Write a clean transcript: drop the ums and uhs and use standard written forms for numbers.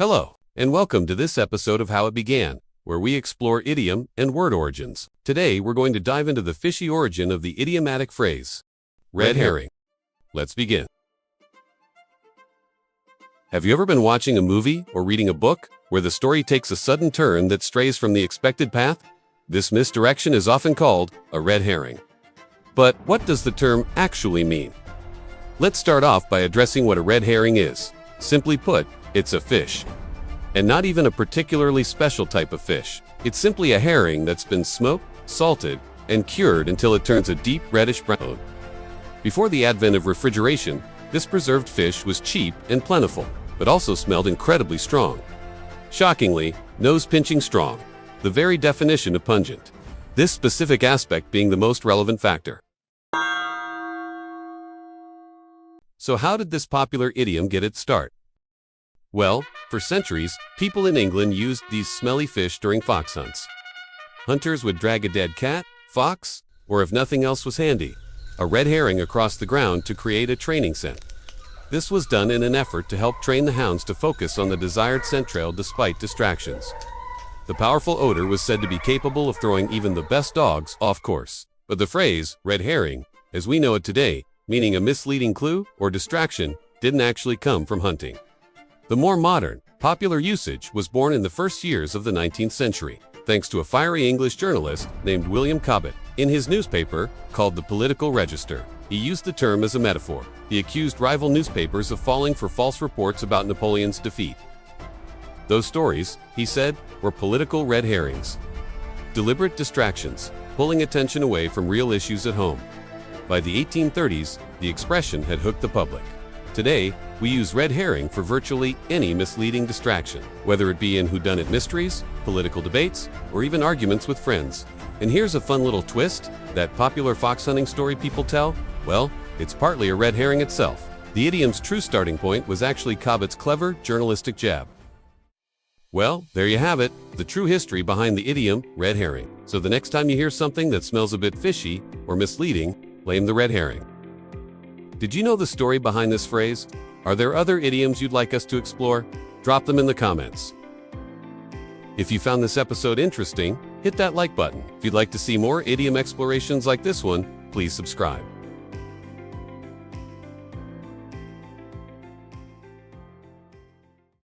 Hello, and welcome to this episode of How It Began, where we explore idiom and word origins. Today, we're going to dive into the fishy origin of the idiomatic phrase, red herring. Let's begin. Have you ever been watching a movie or reading a book where the story takes a sudden turn that strays from the expected path? This misdirection is often called a red herring. But what does the term actually mean? Let's start off by addressing what a red herring is. Simply put, it's a fish. And not even a particularly special type of fish. It's simply a herring that's been smoked, salted, and cured until it turns a deep reddish brown. Before the advent of refrigeration, this preserved fish was cheap and plentiful, but also smelled incredibly strong. Shockingly, nose-pinching strong, the very definition of pungent. This specific aspect being the most relevant factor. So how did this popular idiom get its start? Well, for centuries, people in England used these smelly fish during fox hunts. Hunters would drag a dead cat, fox, or if nothing else was handy, a red herring across the ground to create a training scent. This was done in an effort to help train the hounds to focus on the desired scent trail despite distractions. The powerful odor was said to be capable of throwing even the best dogs off course. But the phrase, red herring, as we know it today, meaning a misleading clue or distraction, didn't actually come from hunting. The more modern, popular usage was born in the first years of the 19th century, thanks to a fiery English journalist named William Cobbett. In his newspaper, called the Political Register, he used the term as a metaphor. He accused rival newspapers of falling for false reports about Napoleon's defeat. Those stories, he said, were political red herrings. Deliberate distractions, pulling attention away from real issues at home. By the 1830s, the expression had hooked the public. Today, we use red herring for virtually any misleading distraction, whether it be in whodunit mysteries, political debates, or even arguments with friends. And here's a fun little twist: that popular fox hunting story people tell, well, it's partly a red herring itself. The idiom's true starting point was actually Cobbett's clever journalistic jab. Well, there you have it, the true history behind the idiom red herring. So the next time you hear something that smells a bit fishy or misleading, blame the red herring. Did you know the story behind this phrase? Are there other idioms you'd like us to explore? Drop them in the comments. If you found this episode interesting, hit that like button. If you'd like to see more idiom explorations like this one, please subscribe.